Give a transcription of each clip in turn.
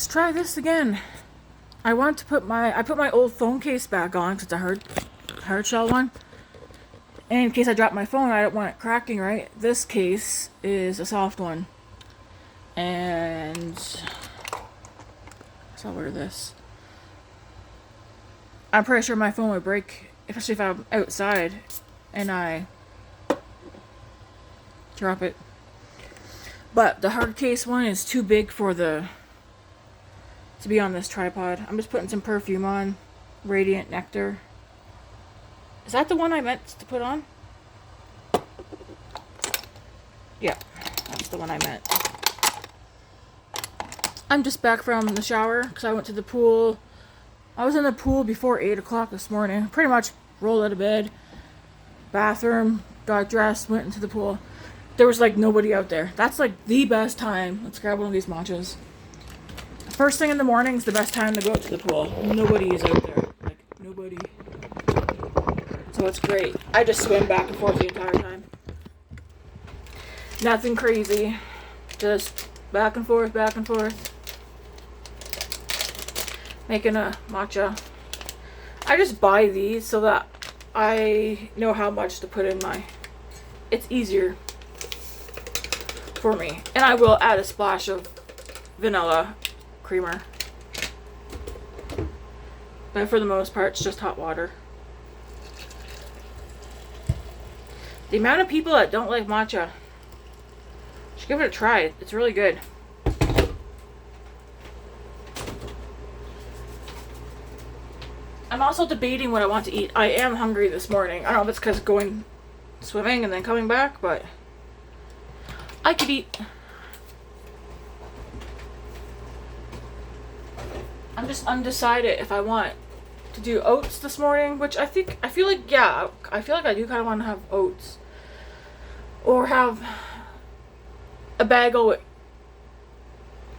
Let's try this again. I want to put I put my old phone case back on because it's a hard shell one. And in case I drop my phone, I don't want it cracking, right? This case is a soft one. And so I'll order this. I'm pretty sure my phone would break, especially if I'm outside and I drop it. But the hard case one is too big for to be on this tripod. I'm just putting some perfume on. Radiant Nectar. Is that the one I meant to put on? Yeah, that's the one I meant. I'm just back from the shower because I went to the pool. I was in the pool before 8 o'clock this morning. Pretty much rolled out of bed, bathroom, got dressed, went into the pool. There was like nobody out there. That's like the best time. Let's grab one of these matchas. First thing in the morning is the best time to go out to the pool. Nobody is out there. Like, nobody. So it's great. I just swim back and forth the entire time. Nothing crazy. Just back and forth, back and forth. Making a matcha. I just buy these so that I know how much to put in my... It's easier for me. And I will add a splash of vanilla creamer. But for the most part, it's just hot water. The amount of people that don't like matcha, should give it a try. It's really good. I'm also debating what I want to eat. I am hungry this morning. I don't know if it's because going swimming and then coming back, but I could eat. I'm just undecided if I want to do oats this morning, which I feel like I do kind of want to have oats. Or have a bagel with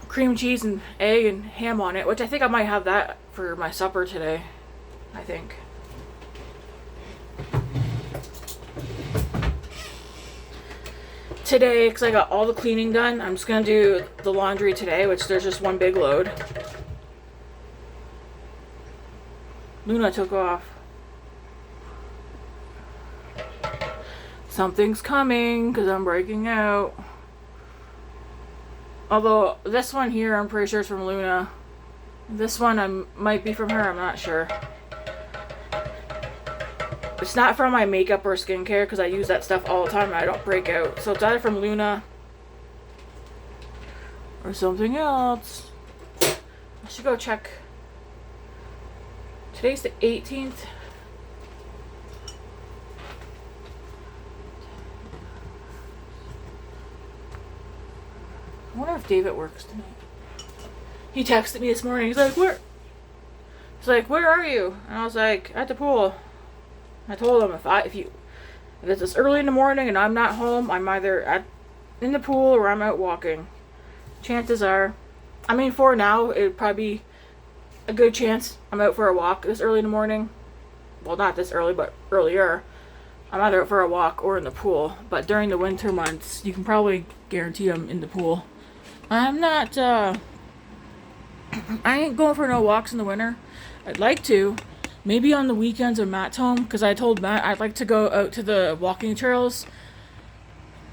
cream cheese and egg and ham on it, which I think I might have that for my supper today. I think. Today, because I got all the cleaning done, I'm just going to do the laundry today, which there's just one big load. Luna took off. Something's coming because I'm breaking out. Although this one here, I'm pretty sure it's from Luna. This one might be from her, I'm not sure. It's not from my makeup or skincare because I use that stuff all the time and I don't break out. So it's either from Luna or something else. I should go check. Today's the 18th. I wonder if David works tonight. He texted me this morning. He's like, "Where?" He's like, "Where are you?" And I was like, "At the pool." I told him if it's this early in the morning and I'm not home, I'm either in the pool or I'm out walking. Chances are, for now, it would probably be a good chance I'm out for a walk this early in the morning. Well, not this early, but earlier. I'm either out for a walk or in the pool. But during the winter months, you can probably guarantee I'm in the pool. I'm not, I ain't going for no walks in the winter. I'd like to. Maybe on the weekends when Matt's home, because I told Matt I'd like to go out to the walking trails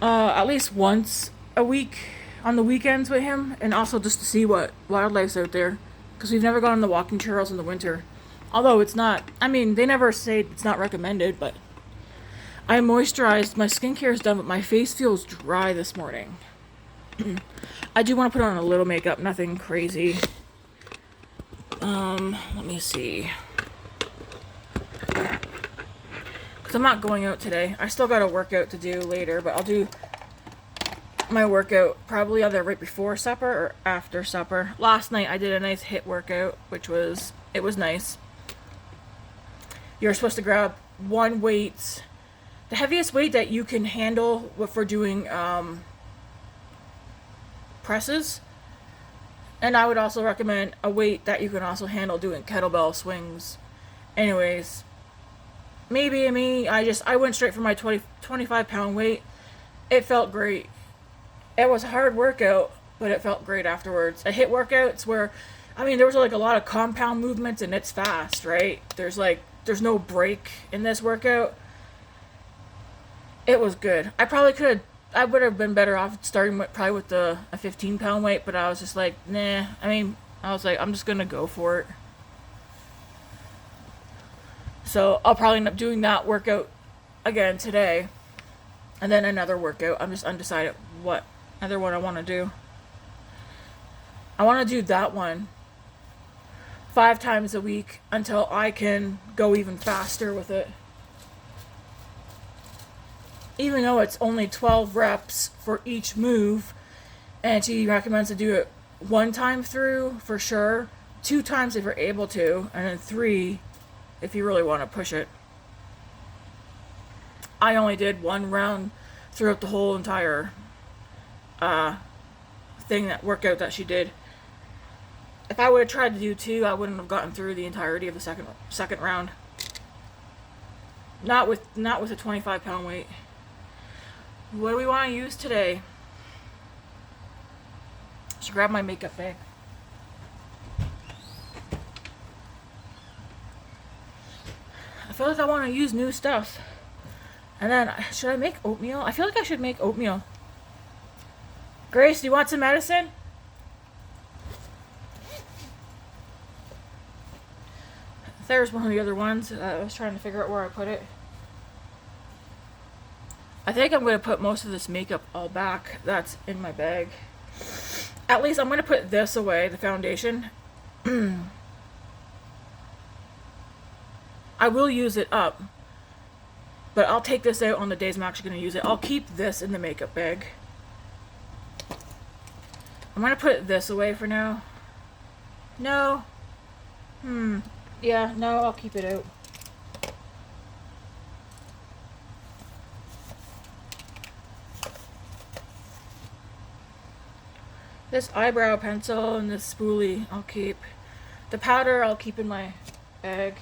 at least once a week on the weekends with him, and also just to see what wildlife's out there, because we've never gone on the walking trails in the winter. Although it's not, they never say it's not recommended, but I moisturized, my skincare is done, but my face feels dry this morning. I do want to put on a little makeup, nothing crazy. Let me see. Because I'm not going out today. I still got a workout to do later, but I'll do my workout probably either right before supper or after supper. Last night I did a nice HIIT workout, it was nice. You're supposed to grab one weight, the heaviest weight that you can handle for doing presses. And I would also recommend a weight that you can also handle doing kettlebell swings. Anyways, maybe me, I went straight for my 25 pound weight. It felt great. It was a hard workout, but it felt great afterwards. I hit workouts where, I mean, there was like a lot of compound movements and it's fast, right? There's no break in this workout. It was good. I would have been better off starting with, probably with a 15-pound weight, but I was just like, nah. I mean, I was like, I'm just gonna go for it. So I'll probably end up doing that workout again today, and then another workout. I'm just undecided what other one I want to do. I want to do that one 5 times a week until I can go even faster with it. Even though it's only 12 reps for each move, and she recommends to do it 1 time through for sure, 2 times if you're able to, and then 3 if you really want to push it. I only did 1 round throughout the whole entire that workout that she did. If I would have tried to do 2, I wouldn't have gotten through the entirety of the second round. Not with a 25-pound weight. What do we want to use today? I should grab my makeup bag. I feel like I want to use new stuff. And then, should I make oatmeal? I feel like I should make oatmeal. Grace, do you want some medicine? There's one of the other ones. I was trying to figure out where I put it. I think I'm going to put most of this makeup all back that's in my bag. At least I'm going to put this away, the foundation. I will use it up, but I'll take this out on the days I'm actually going to use it. I'll keep this in the makeup bag. I'm going to put this away for now. No. Yeah, no, I'll keep it out. This eyebrow pencil and this spoolie I'll keep. The powder I'll keep in my bag.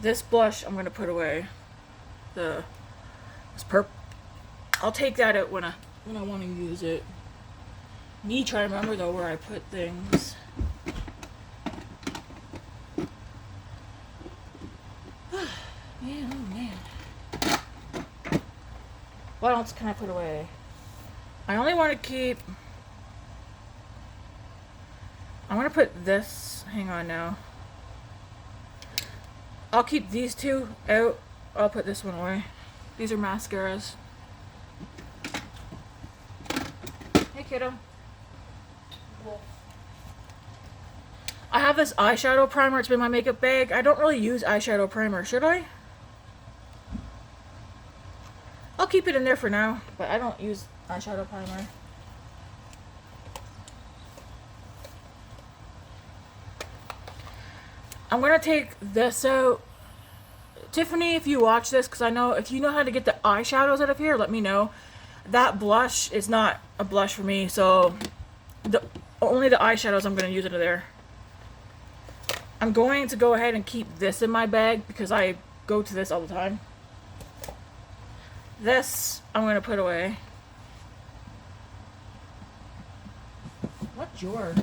This blush I'm going to put away. This purple. I'll take that out when I want to use it. Me trying to remember though where I put things. Man, oh man. What else can I put away? I only want to keep... I want to put this... Hang on now. I'll keep these 2 out. I'll put this one away. These are mascaras. Hey, kiddo. I have this eyeshadow primer. It's been in my makeup bag. I don't really use eyeshadow primer. Should I? I'll keep it in there for now, but I don't use eyeshadow primer. I'm going to take this out. Tiffany, if you watch this, because I know if you know how to get the eyeshadows out of here, let me know. That blush is not a blush for me, so only the eyeshadows I'm going to use out of there. I'm going to go ahead and keep this in my bag because I go to this all the time. This I'm going to put away. What drawer?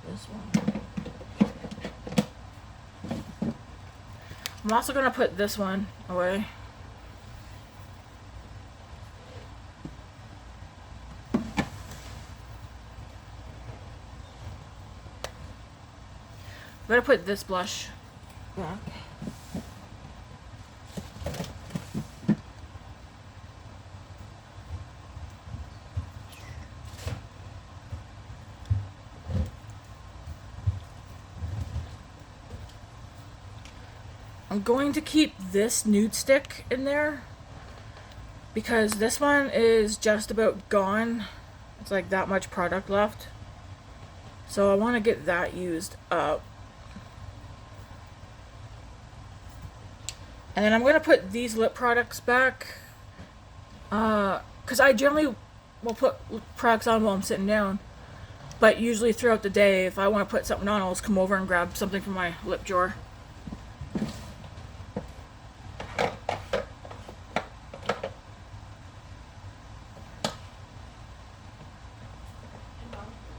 This one. I'm also going to put this one away. I'm going to put this blush back. I'm going to keep this nude stick in there because this one is just about gone. It's like that much product left. So I want to get that used up. And then I'm going to put these lip products back. Because I generally will put products on while I'm sitting down. But usually throughout the day, if I want to put something on, I'll just come over and grab something from my lip drawer.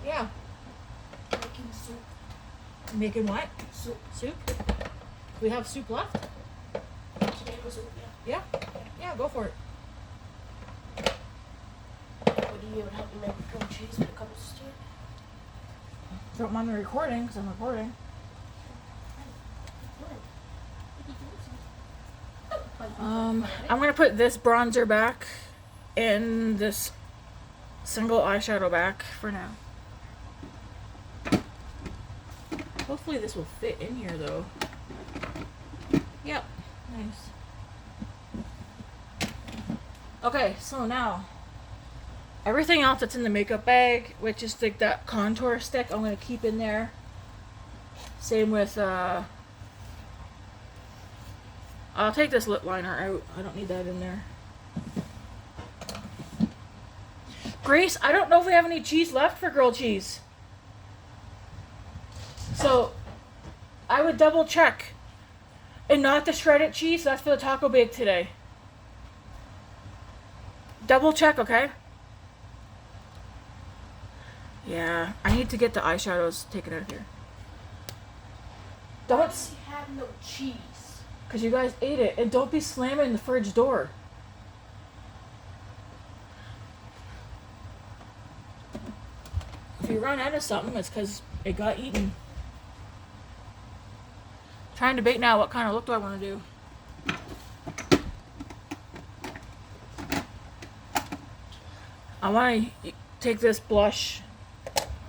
Yeah. Making soup. Making what? Soup. Soup? We have soup left? Tomato soup, yeah. Yeah? Yeah, go for it. What do you help me make grilled cheese when it comes to it? Don't mind me recording, because I'm recording. I'm going to put this bronzer back and this single eyeshadow back for now. Hopefully this will fit in here though. Yep, nice. Okay, so now everything else that's in the makeup bag, which is like that contour stick, I'm going to keep in there. Same with I'll take this lip liner out. I don't need that in there. Grace, I don't know if we have any cheese left for grilled cheese. So, I would double check. And not the shredded cheese, that's for the taco bake today. Double check, okay? Yeah, I need to get the eyeshadows taken out of here. Don't... We have no cheese. Because you guys ate it. And don't be slamming the fridge door. If you run out of something, it's because it got eaten. Trying to debate now what kind of look do I want to do. I want to take this blush,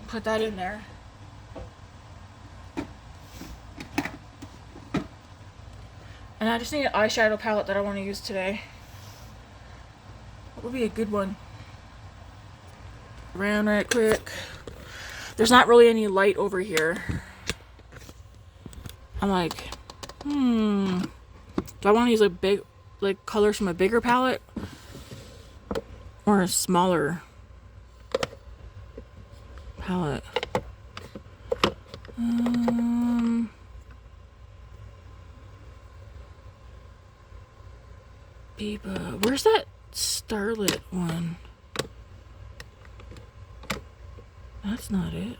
put that in there. And I just need an eyeshadow palette that I want to use today. What would be a good one? Around right quick. There's not really any light over here. I'm like, do I want to use like big, like colors from a bigger palette or a smaller palette? Biba, where's that Starlit one? That's not it.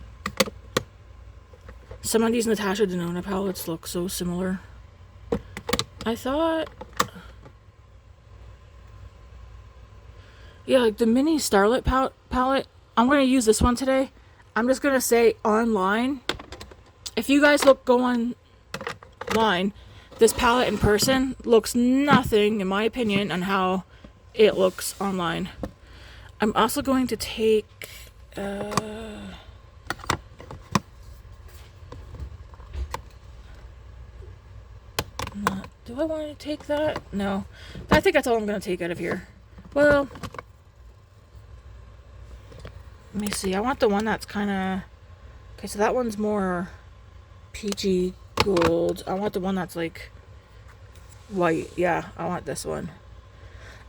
Some of these Natasha Denona palettes look so similar. I thought... Yeah, like the mini Starlit palette. I'm going to use this one today. I'm just going to say online. If you guys go online, this palette in person looks nothing, in my opinion, on how it looks online. I'm also going to take... do I want to take that? No. I think that's all I'm going to take out of here. Well, let me see. I want the one that's kind of... Okay, so that one's more peachy gold. I want the one that's like white. Yeah, I want this one.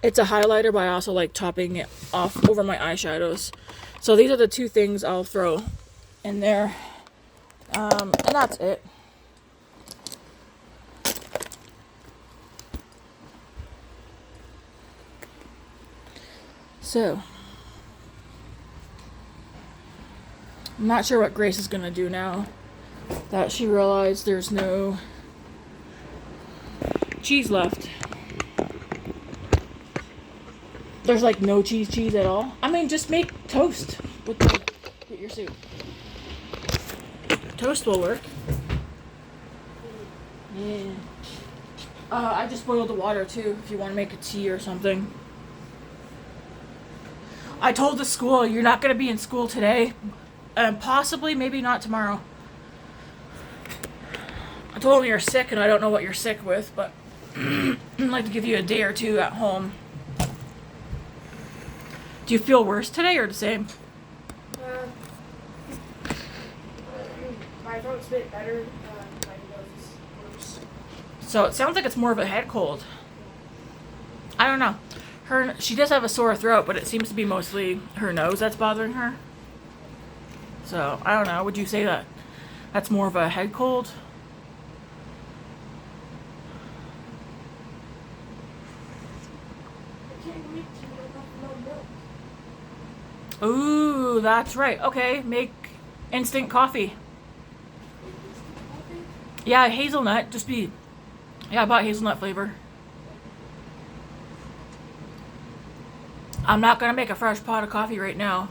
It's a highlighter, but I also like topping it off over my eyeshadows. So these are the two things I'll throw in there. And that's it. So, I'm not sure what Grace is going to do now that she realized there's no cheese left. There's like no cheese at all. I mean, just make toast with your soup. Toast will work. Yeah. I just boiled the water too if you want to make a tea or something. I told the school you're not going to be in school today. Possibly, maybe not tomorrow. I told them you're sick and I don't know what you're sick with, but I'd like to give you a day or two at home. Do you feel worse today or the same? My throat's a bit better. My nose is worse. So it sounds like it's more of a head cold. I don't know. She does have a sore throat, but it seems to be mostly her nose that's bothering her. So, I don't know. Would you say that that's more of a head cold? I can't wait to get no milk. Ooh. Ooh, that's right. Okay, make instant coffee. Yeah, hazelnut. Just be. Yeah, I bought hazelnut flavor. I'm not gonna make a fresh pot of coffee right now.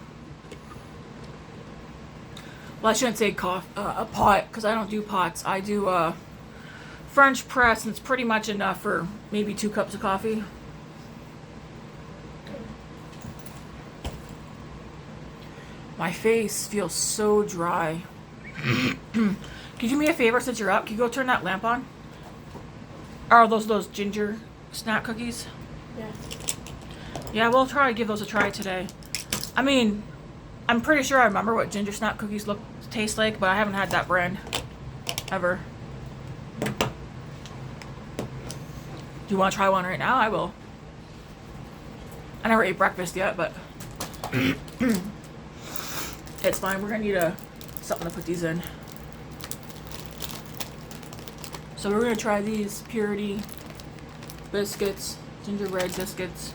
Well, I shouldn't say a pot, because I don't do pots. I do French press, and it's pretty much enough for maybe 2 cups of coffee. My face feels so dry. Can you do me a favor since you're up? Can you go turn that lamp on? Are those ginger snap cookies? Yeah. Yeah, we'll try to give those a try today. I mean, I'm pretty sure I remember what ginger snap cookies taste like, but I haven't had that brand ever. Do you want to try one right now? I will. I never ate breakfast yet, but it's fine. We're gonna need something to put these in. So we're gonna try these Purity biscuits, gingerbread biscuits.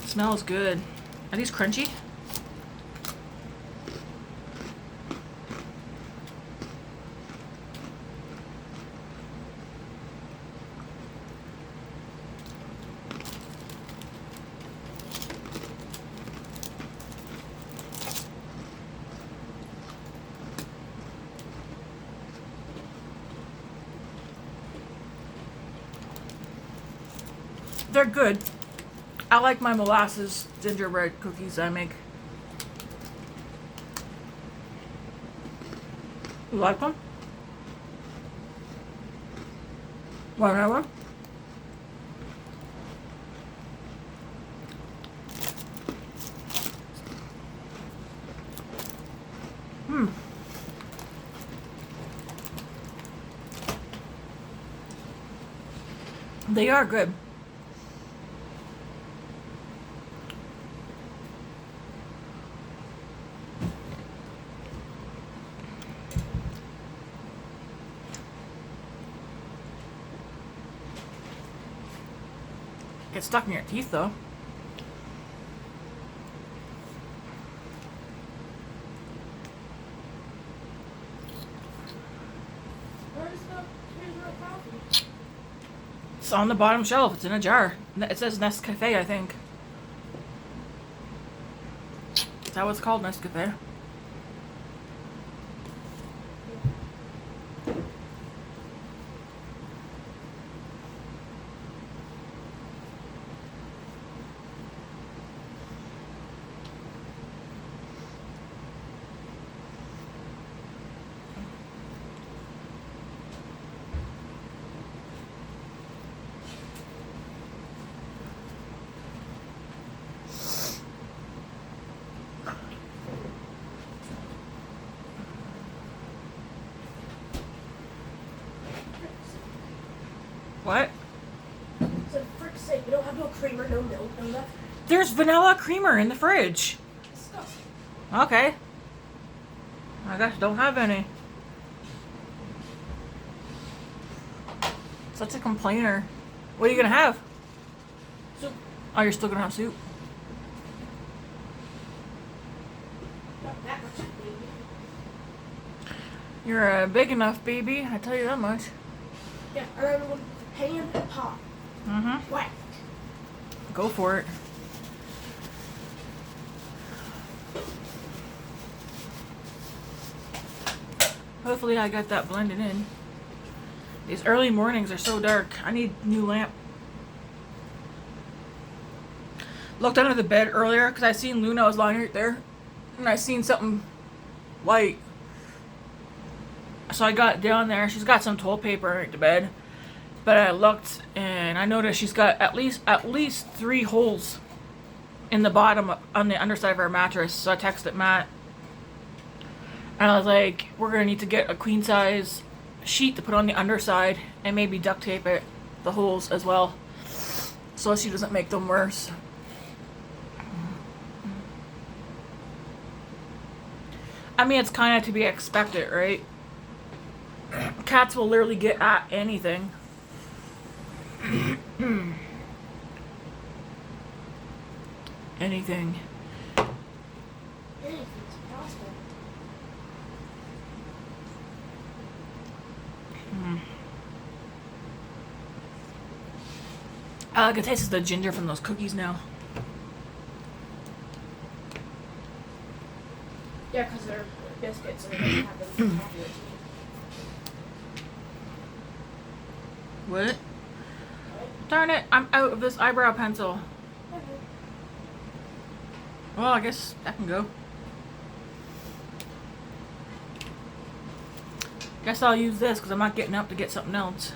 Smells good. Are these crunchy? They're good. I like my molasses gingerbread cookies I make. You like them? Want another one? They are good. Get stuck in your teeth though. Where's the hazelnut coffee? It's on the bottom shelf. It's in a jar. It says Nescafe, I think. Is that what it's called? Nescafe? What? So, for frick's sake, we don't have no creamer, no milk, no nothing. There's vanilla creamer in the fridge. Disgusting. Okay. I guess don't have any. Such a complainer. What are you gonna have? Soup. Oh, you're still gonna have soup? Not that much, baby. You're a big enough baby, I tell you that much. Yeah, and I would pan and pot. Mm-hmm. Whack. Go for it. Hopefully I got that blended in. These early mornings are so dark. I need a new lamp. Looked under the bed earlier because I seen Luna was lying right there. And I seen something white. So I got down there. She's got some toilet paper under the bed. But I looked and I noticed she's got at least 3 holes in the bottom on the underside of her mattress. So I texted Matt. And I was like, we're going to need to get a queen size sheet to put on the underside and maybe duct tape it, the holes as well, so she doesn't make them worse. I mean, it's kind of to be expected, right? Cats will literally get at anything. Anything. Anything's possible. I can taste the ginger from those cookies now. Yeah, because they're biscuits and they don't have them popular to What? Darn it, I'm out of this eyebrow pencil. Well, I guess that can go. Guess I'll use this because I'm not getting up to get something else.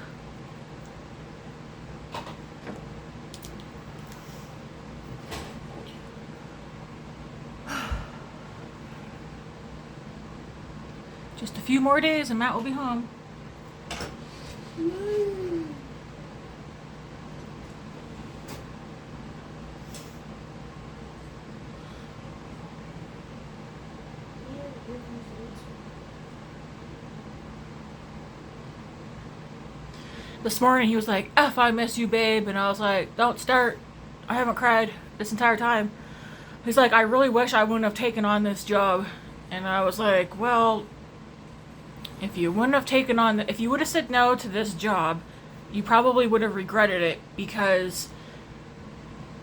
Just a few more days and Matt will be home. This morning he was like, F, I miss you, babe. And I was like, don't start. I haven't cried this entire time. He's like, I really wish I wouldn't have taken on this job. And I was like, well, if you wouldn't have taken on, if you would have said no to this job, you probably would have regretted it because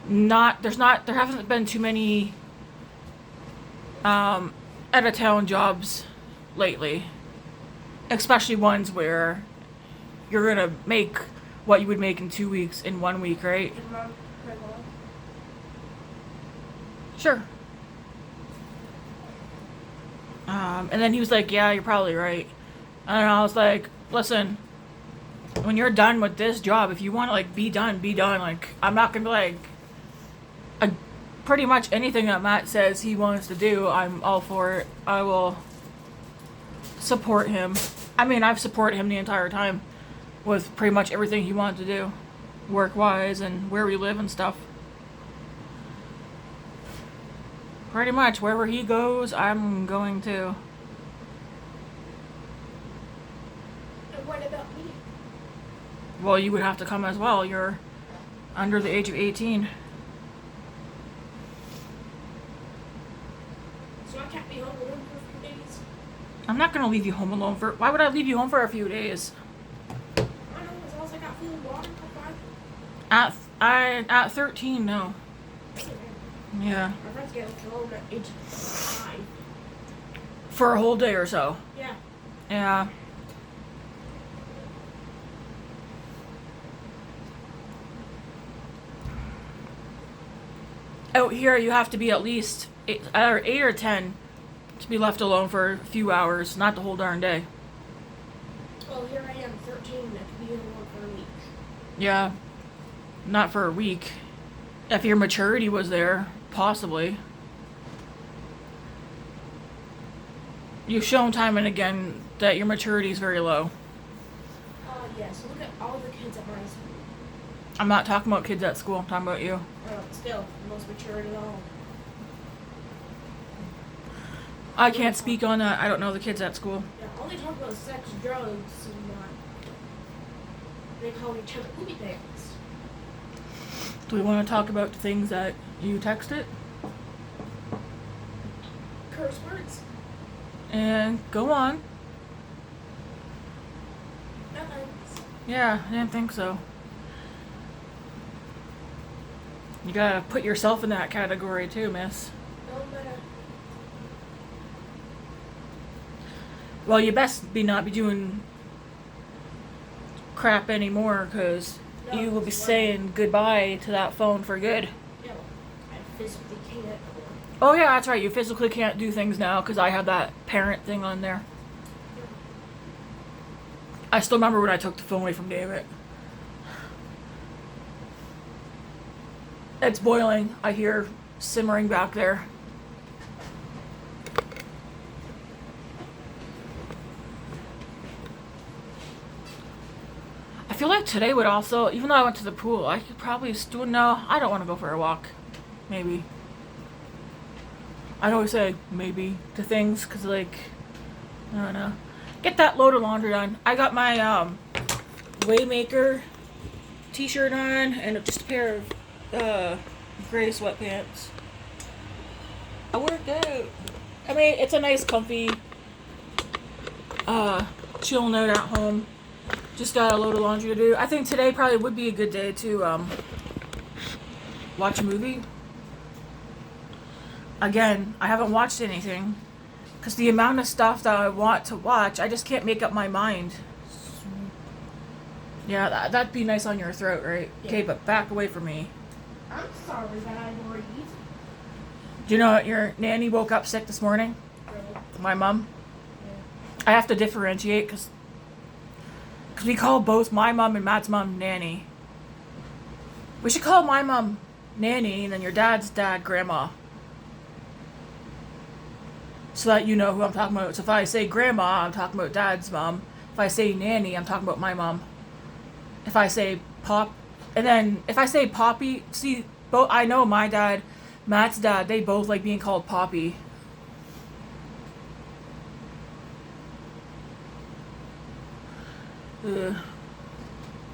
there haven't been too many out of town jobs lately, especially ones where you're gonna make what you would make in 2 weeks in 1 week, right? Sure. And then he was like, yeah, you're probably right. And I was like, listen, when you're done with this job, if you want to like be done, be done. Like, I'm not gonna be like, pretty much anything that Matt says he wants to do, I'm all for it. I will support him. I mean, I've supported him the entire time with pretty much everything he wanted to do, work-wise and where we live and stuff. Pretty much wherever he goes, I'm going to. And what about me? Well, you would have to come as well. You're under the age of 18. So I can't be home alone for a few days? I'm not going to leave you home alone for... Why would I leave you home for a few days? I know, as long as I got food and water for 5. At 13, no. Yeah. My friends get home at age 5. For a whole day or so. Yeah. Yeah. Out here, you have to be at least either 8 or 10 to be left alone for a few hours, not the whole darn day. Well, here I am, 13, I could be alone for a week. Yeah. Not for a week. If your maturity was there, possibly. You've shown time and again that your maturity is very low. Yeah, so look at all the kids at my school. I'm not talking about kids at school, I'm talking about you. Still, the most mature at all. I can't speak on that. I don't know the kids at school. Yeah, only talk about sex, drugs, and they call each other poopy pants. Do we want to talk about the things that you texted? Curse words? And go on. No thanks. Yeah, I didn't think so. You gotta put yourself in that category too, miss. No matter. Well, you best not be doing crap anymore, because you will be saying goodbye to that phone for good. Yeah, I physically can't. Oh yeah, that's right. You physically can't do things now because I have that parent thing on there. I still remember when I took the phone away from David. It's boiling. I hear simmering back there. I feel like today would also, even though I went to the pool, I could probably still, no, I don't want to go for a walk. Maybe. I'd always say maybe to things, because like, I don't know. Get that load of laundry done. I got my Waymaker t-shirt on and just a pair of gray sweatpants. I worked out. I mean, it's a nice, comfy, chill note at home. Just got a load of laundry to do. I think today probably would be a good day to watch a movie. Again, I haven't watched anything because the amount of stuff that I want to watch, I just can't make up my mind. Yeah, that'd be nice on your throat, right? Yeah. Okay, but back away from me. I'm sorry that I breathe. Do you know what? Your nanny woke up sick this morning? Really? My mom? Yeah. I have to differentiate because we call both my mom and Matt's mom nanny. We should call my mom nanny and then your dad's dad grandma. So that you know who I'm talking about. So if I say grandma, I'm talking about dad's mom. If I say nanny, I'm talking about my mom. If I say pop, and then if I say Poppy, see, both I know my dad, Matt's dad, they both like being called Poppy. Ooh,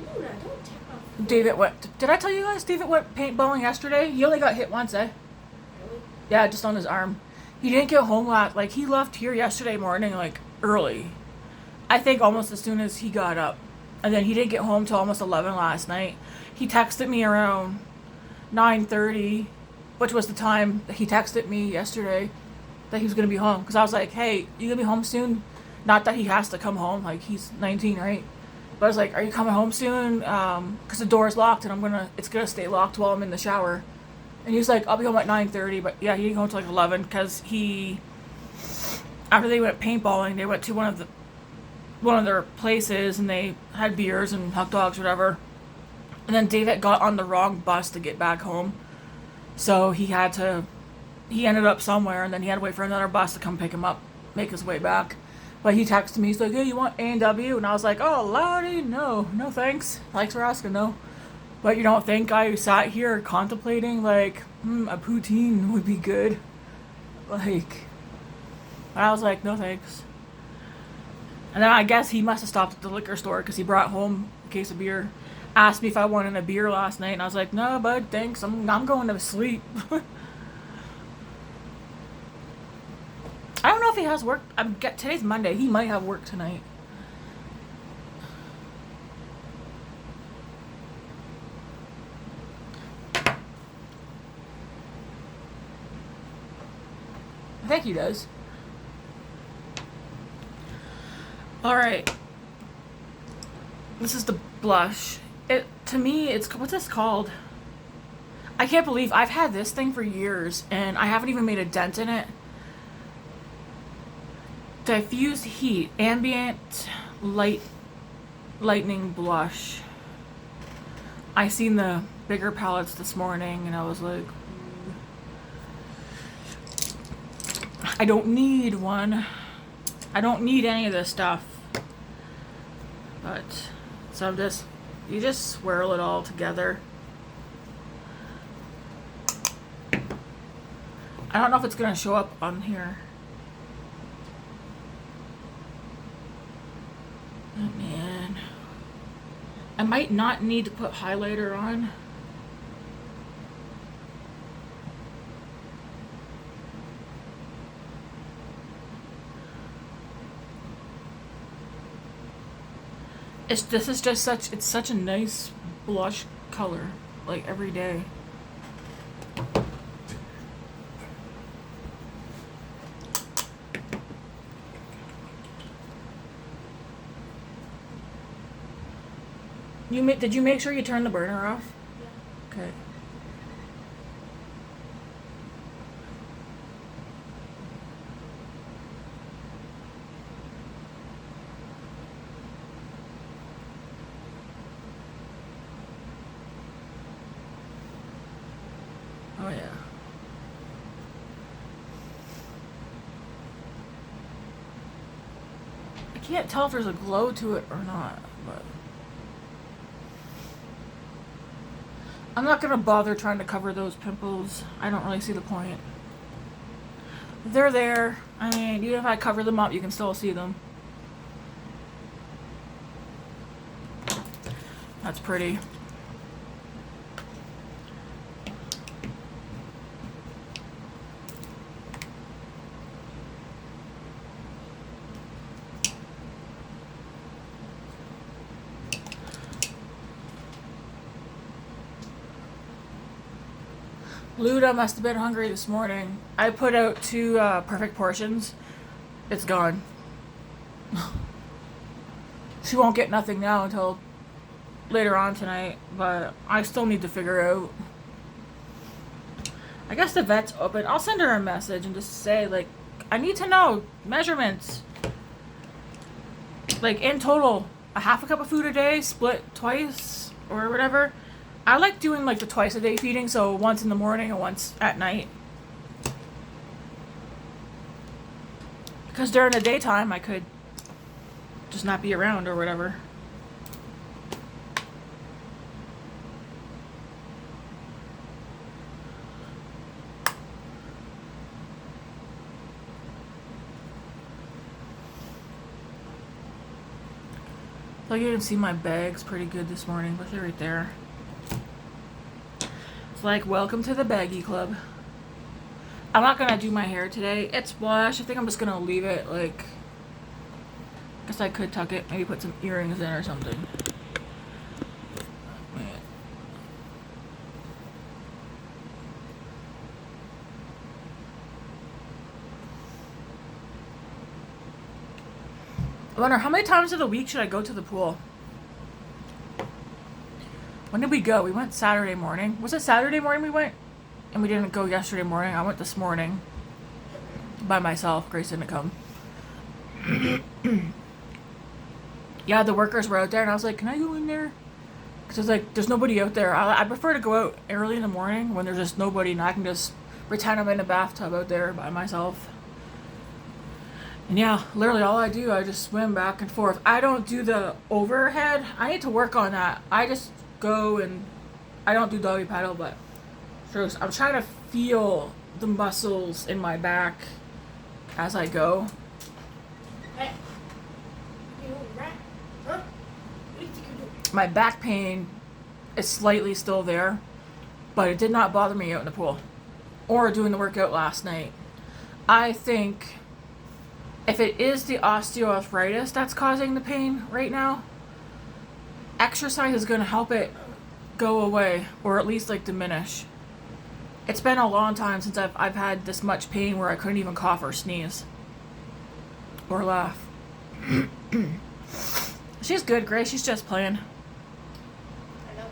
don't take off. David went. Did I tell you guys? David went paintballing yesterday. He only got hit once, eh? Really? Yeah, just on his arm. He didn't get home he left here yesterday morning, like, early. I think almost as soon as he got up. And then he didn't get home till almost 11 last night. He texted me around 9:30, which was the time that he texted me yesterday that he was going to be home. Because I was like, hey, you going to be home soon? Not that he has to come home. Like, he's 19, right? But I was like, are you coming home soon? Because the door's locked and it's going to stay locked while I'm in the shower. And he was like, I'll be home at 9:30. But yeah, he didn't go until like 11 because after they went paintballing, they went to one of their places and they had beers and hot dogs, whatever. And then David got on the wrong bus to get back home. So he ended up somewhere and then he had to wait for another bus to come pick him up, make his way back. But he texted me, he's like, hey, you want A&W? And I was like, oh, lordy, no thanks. Thanks for asking, no. But you don't think I sat here contemplating, like, a poutine would be good? Like, I was like, no thanks. And then I guess he must have stopped at the liquor store because he brought home a case of beer. Asked me if I wanted a beer last night, and I was like, no, bud, thanks. I'm going to sleep. I don't know if he has work. Today's Monday. He might have work tonight. I think he does. Alright. This is the blush. To me, what's this called? I can't believe I've had this thing for years and I haven't even made a dent in it. Diffused Heat Ambient Lightning Blush. I seen the bigger palettes this morning and I was like, I don't need one. I don't need any of this stuff. But so you just swirl it all together. I don't know if it's gonna show up on here. Oh man. I might not need to put highlighter on. It's such a nice blush color, like every day. Did you make sure you turned the burner off? Yeah. Okay. Oh yeah. I can't tell if there's a glow to it or not, but I'm not gonna bother trying to cover those pimples. I don't really see the point. They're there. I mean, even if I cover them up, you can still see them. That's pretty. Luda must have been hungry this morning. I put out 2 perfect portions. It's gone. She won't get nothing now until later on tonight, but I still need to figure out. I guess the vet's open. I'll send her a message and just say, like, I need to know measurements. Like, in total, a half a cup of food a day, split twice, or whatever. I like doing, like, the twice a day feeding, so once in the morning and once at night. Because during the daytime, I could just not be around or whatever. So you can see my bags pretty good this morning, but they're right there. It's like, welcome to the baggy club. I'm not gonna do my hair today. It's washed. I think I'm just gonna leave it like. Guess I could tuck it, maybe put some earrings in or something. I wonder how many times of the week should I go to the pool? When did we go? We went Saturday morning. Was it Saturday morning we went? And we didn't go yesterday morning. I went this morning by myself. Grace didn't come. Yeah, the workers were out there, and I was like, can I go in there? Because it's like, there's nobody out there. I prefer to go out early in the morning when there's just nobody, and I can just pretend I'm in a bathtub out there by myself. And yeah, literally all I do, I just swim back and forth. I don't do the overhead. I need to work on that. I just go and I don't do doggy paddle, but I'm trying to feel the muscles in my back as I go. Hey. You rat. Huh? What do you think you're doing? My back pain is slightly still there, but it did not bother me out in the pool or doing the workout last night. I think if it is the osteoarthritis that's causing the pain right now, exercise is going to help it go away or at least like diminish. It's been a long time since I've had this much pain where I couldn't even cough or sneeze or laugh. She's good, Grace. She's just playing. I know.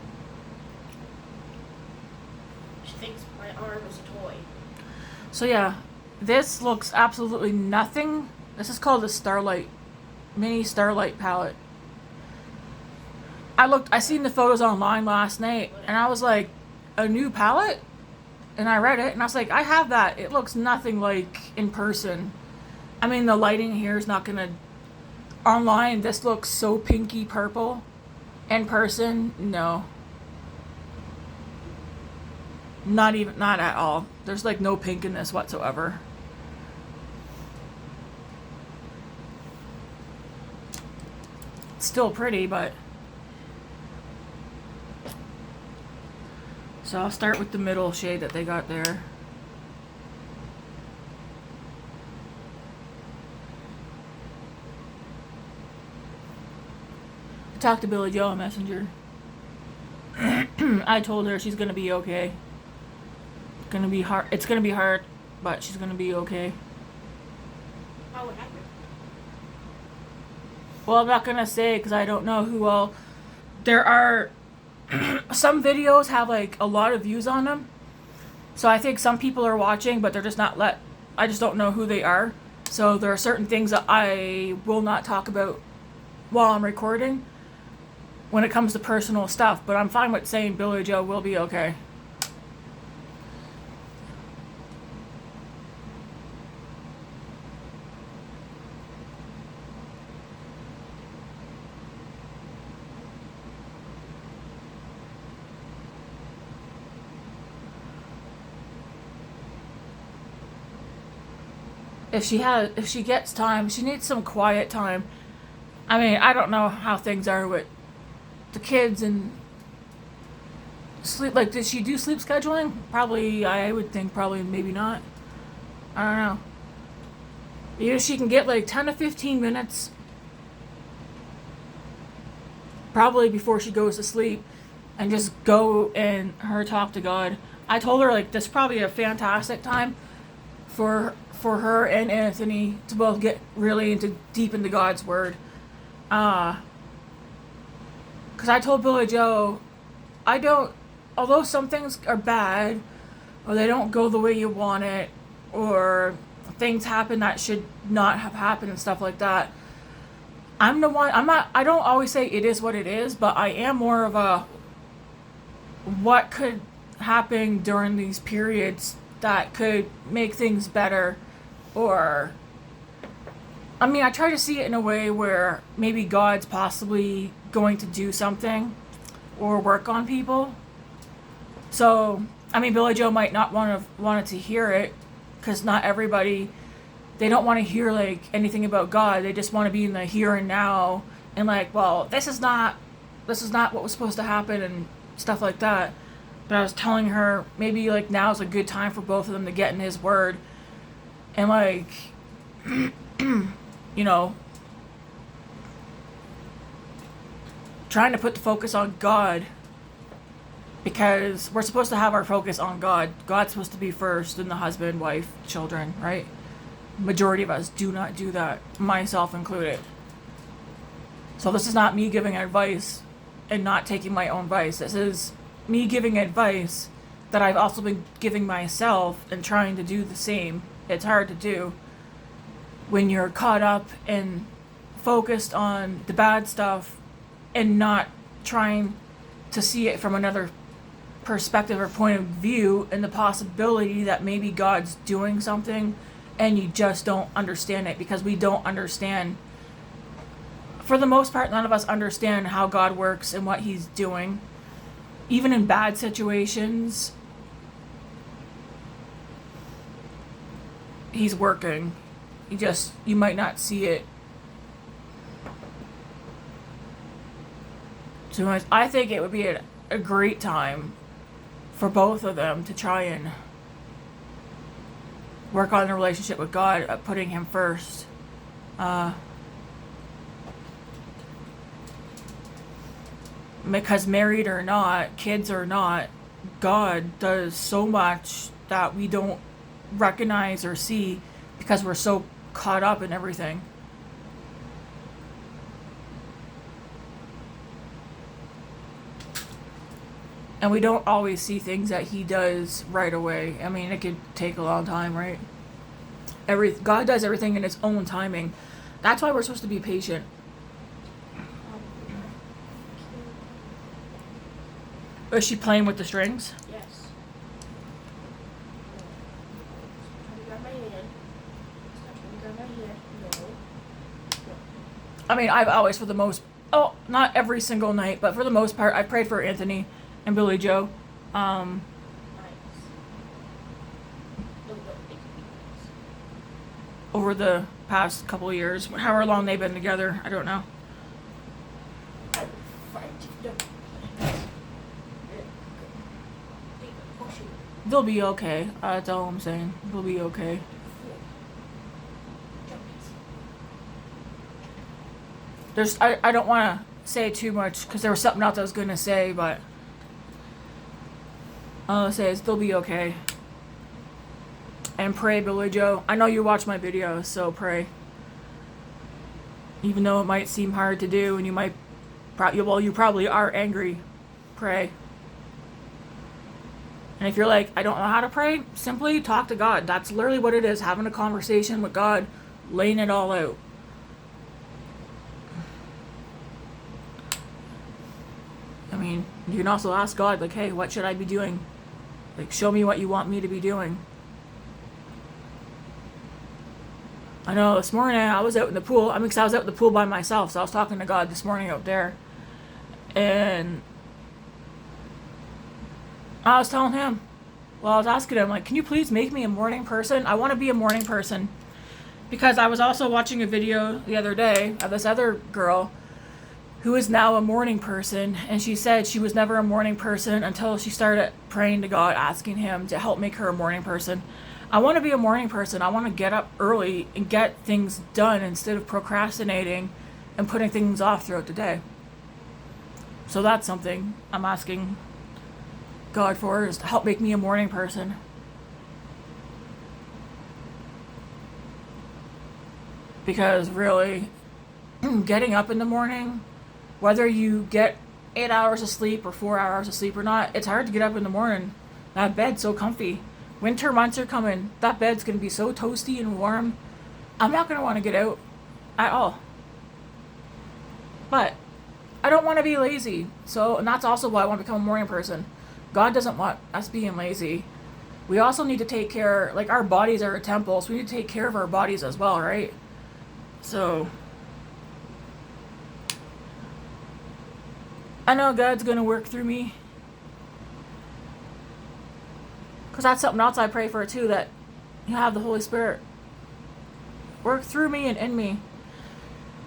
She thinks my arm is a toy. So yeah, this looks absolutely nothing. This is called the Starlight, mini Starlight palette. I seen the photos online last night, and I was like, a new palette? And I read it, and I was like, I have that. It looks nothing like in person. I mean, the lighting here is not gonna. Online, this looks so pinky purple. In person, no. Not at all. There's like no pink in this whatsoever. It's still pretty, but. So I'll start with the middle shade that they got there. I talked to Billy Joe on Messenger. I told her she's gonna be okay. It's gonna be hard. It's gonna be hard, but she's gonna be okay. How would happen? Well, I'm not gonna say because I don't know who all. There are some videos have like a lot of views on them, so I think some people are watching, but they're just not let. I just don't know who they are. So there are certain things that I will not talk about while I'm recording when it comes to personal stuff. But I'm fine with saying Billy Joe will be okay. If she gets time, she needs some quiet time. I mean, I don't know how things are with the kids and sleep. Like, did she do sleep scheduling? Probably, I would think probably maybe not. I don't know. Either she can get like 10 to 15 minutes probably before she goes to sleep and just go and her talk to God I told her like this is probably a fantastic time for her and Anthony to both get really deep into God's word. Because I told Billy Joe, although some things are bad, or they don't go the way you want it, or things happen that should not have happened and stuff like that. I don't always say it is what it is, but I am more of a what could happen during these periods that could make things better, or I try to see it in a way where maybe God's possibly going to do something or work on people. So, Billy Joe might not wanted to hear it, because not everybody, they don't want to hear like anything about God. They just want to be in the here and now and like, well, this is not what was supposed to happen and stuff like that. But I was telling her maybe like now is a good time for both of them to get in His word and like, trying to put the focus on God, because we're supposed to have our focus on God. God's supposed to be first, then the husband, wife, children, right? Majority of us do not do that, myself included. So this is not me giving advice and not taking my own advice. This is me giving advice that I've also been giving myself and trying to do the same. It's hard to do when you're caught up and focused on the bad stuff and not trying to see it from another perspective or point of view, and the possibility that maybe God's doing something and you just don't understand it, because we don't understand. For the most part, none of us understand how God works and what He's doing. Even in bad situations, He's working. You might not see it. So I think it would be a great time for both of them to try and work on the relationship with God, putting Him first. Because married or not, kids or not, God does so much that we don't recognize or see because we're so caught up in everything. And we don't always see things that He does right away. It could take a long time, right? God does everything in His own timing. That's why we're supposed to be patient. Is she playing with the strings? Yes. Grab my hand. Grab my hand. No. I've always, not every single night, but for the most part, I prayed for Anthony and Billy Joe. Nice. Over the past couple of years, however long they've been together, I don't know. They'll be okay. That's all I'm saying. They'll be okay. I don't want to say too much because there was something else I was going to say, but all I'll say is they'll be okay. And pray, Billy Joe. I know you watch my videos, so pray. Even though it might seem hard to do and you probably are angry, pray. And if you're like, I don't know how to pray, simply talk to God. That's literally what it is, having a conversation with God, laying it all out. You can also ask God, like, hey, what should I be doing? Like, show me what you want me to be doing. I know this morning I was out in the pool. Because I was out in the pool by myself, so I was talking to God this morning out there. And I was telling Him, I was asking Him, like, can you please make me a morning person? I want to be a morning person. Because I was also watching a video the other day of this other girl who is now a morning person, and she said she was never a morning person until she started praying to God, asking Him to help make her a morning person. I want to be a morning person. I want to get up early and get things done instead of procrastinating and putting things off throughout the day. So that's something I'm asking God for is to help make me a morning person. Because really, getting up in the morning, whether you get 8 hours of sleep or 4 hours of sleep or not, it's hard to get up in the morning. That bed's so comfy. Winter months are coming. That bed's going to be so toasty and warm. I'm not going to want to get out at all. But I don't want to be lazy. And that's also why I want to become a morning person. God doesn't want us being lazy. We also need to take care, like our bodies are a temple, so we need to take care of our bodies as well, right? So I know God's going to work through me. Because that's something else I pray for too, that you have the Holy Spirit work through me and in me.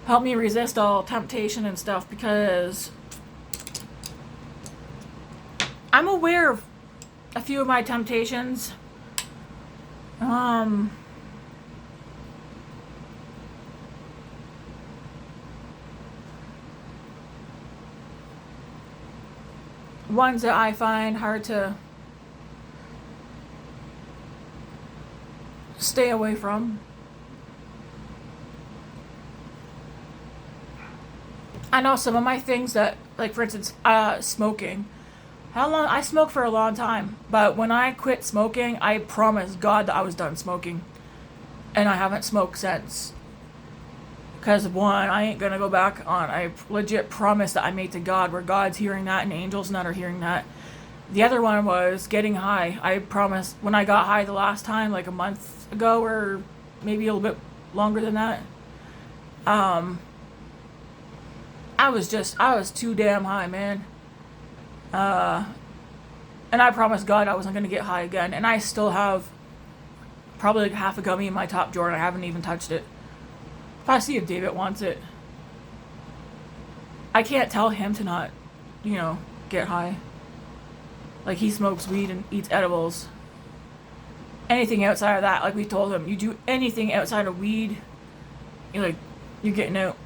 Help me resist all temptation and stuff, because I'm aware of a few of my temptations. Ones that I find hard to stay away from. I know some of my things that, like for instance, smoking. I smoked for a long time, but when I quit smoking, I promised God that I was done smoking, and I haven't smoked since. Because one, I ain't gonna go back on. I legit promise that I made to God, where God's hearing that and angels not are hearing that. The other one was getting high. I promised when I got high the last time, like a month ago or maybe a little bit longer than that. I was too damn high, man. And I promised God I wasn't gonna get high again. And I still have probably like half a gummy in my top drawer and I haven't even touched it. If I see if David wants it. I can't tell him to not, get high. Like he smokes weed and eats edibles. Anything outside of that, like we told him, you do anything outside of weed, you're getting out.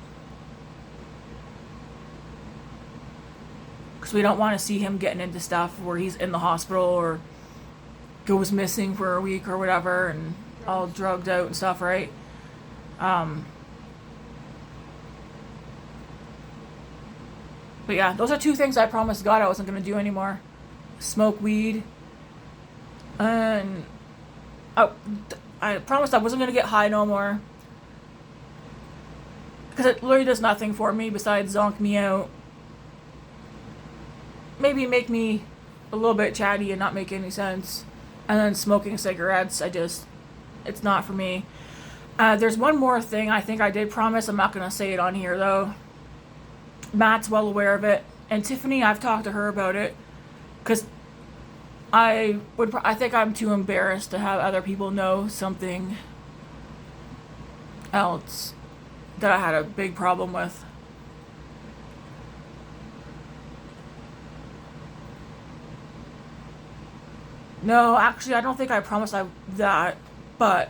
Because we don't want to see him getting into stuff where he's in the hospital or goes missing for a week or whatever and all drugged out and stuff, right? But yeah, those are two things I promised God I wasn't going to do anymore. Smoke weed. And I promised I wasn't going to get high no more. Because it literally does nothing for me besides zonk me out. Maybe make me a little bit chatty and not make any sense. And then smoking cigarettes, it's not for me. There's one more thing I think I did promise. I'm not going to say it on here though. Matt's well aware of it. And Tiffany, I've talked to her about it. Because I think I'm too embarrassed to have other people know something else that I had a big problem with. No, actually, I don't think I promised that, but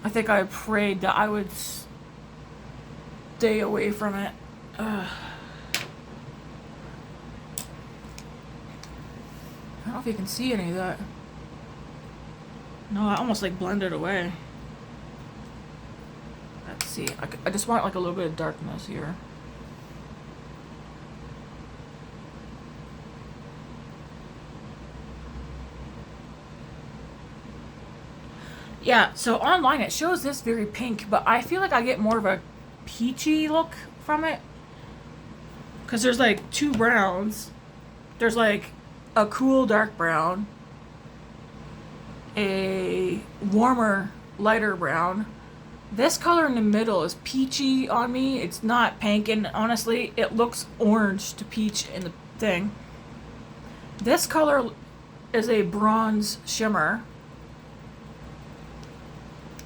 I think I prayed that I would stay away from it. I don't know if you can see any of that. No, I almost blended away. Let's see. I just want a little bit of darkness here. Yeah, so online it shows this very pink, but I feel like I get more of a peachy look from it. Because there's two browns. There's a cool dark brown, a warmer lighter brown. This color in the middle is peachy on me. It's not pink, and honestly, it looks orange to peach in the thing. This color is a bronze shimmer.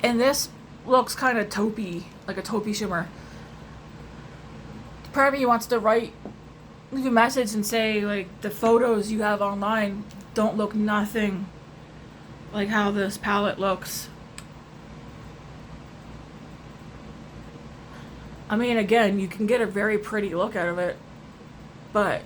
And this looks kind of taupey, like a taupey shimmer. Part of me wants to leave a message and say, the photos you have online don't look nothing like how this palette looks. I mean, again, you can get a very pretty look out of it, but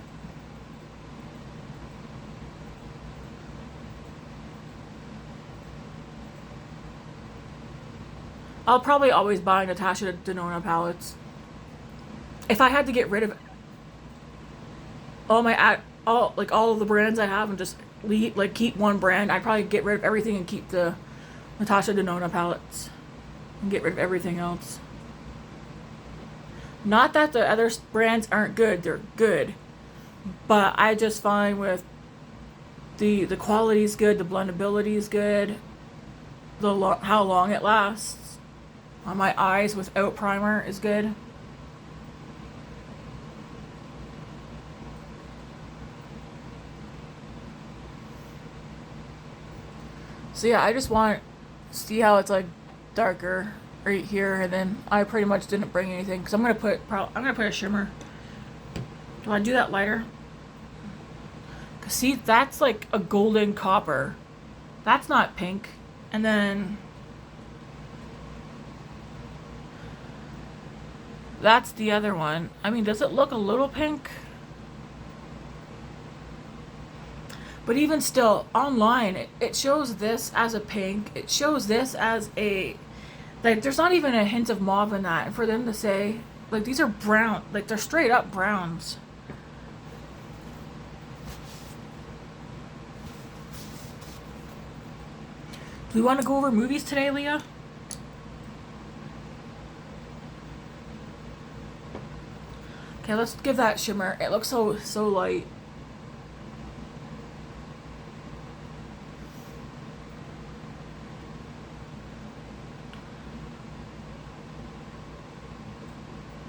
I'll probably always buy Natasha Denona palettes. If I had to get rid of all of the brands I have and just keep one brand, I'd probably get rid of everything and keep the Natasha Denona palettes and get rid of everything else. Not that the other brands aren't good, they're good. But I just find with the quality is good, the blendability is good, how long it lasts on my eyes without primer is good. So yeah, I just want to see how it's like darker right here, and then I pretty much didn't bring anything because I'm gonna put a shimmer. Do I do that lighter? Cause see, that's like a golden copper. That's not pink. And then that's the other one. I mean, does it look a little pink? But even still, online, it shows this as a pink. It shows this as a, like, there's not even a hint of mauve in that. And for them to say, like, these are brown, like, they're straight up browns. Do we want to go over movies today, Leah? Okay, let's give that shimmer. It looks so light.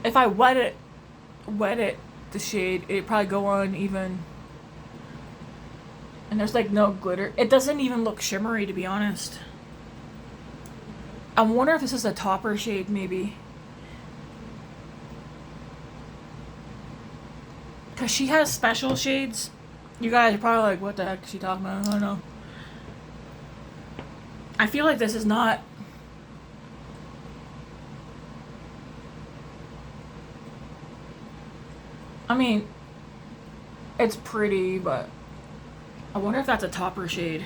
If I wet it, the shade, it'd probably go on even. And there's like no glitter. It doesn't even look shimmery, to be honest. I wonder if this is a topper shade, maybe. Because she has special shades. You guys are probably like, what the heck is she talking about? I don't know. I feel like this is not... I mean, it's pretty, but I wonder if that's a topper shade.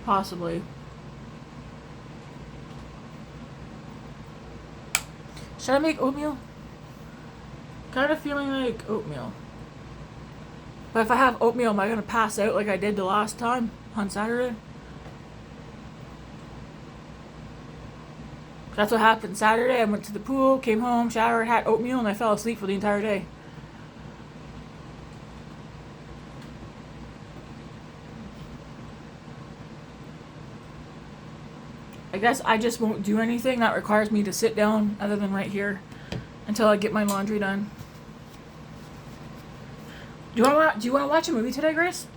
Possibly. Should I make oatmeal? Kind of feeling like oatmeal. But if I have oatmeal, am I going to pass out like I did the last time on Saturday? That's what happened Saturday. I went to the pool, came home, showered, had oatmeal, and I fell asleep for the entire day. I guess I just won't do anything that requires me to sit down other than right here until I get my laundry done. Do you want to watch a movie today, Grace?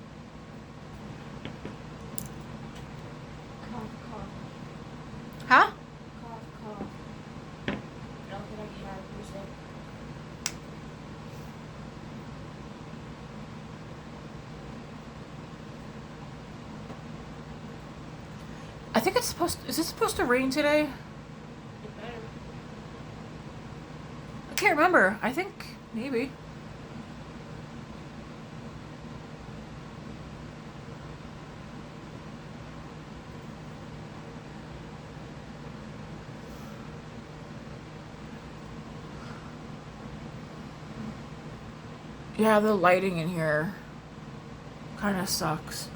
Cough, cough. Huh? Cough, cough. I don't think I can have music. I think it's is it supposed to rain today? It better. I can't remember. I think maybe. Yeah, the lighting in here kind of sucks.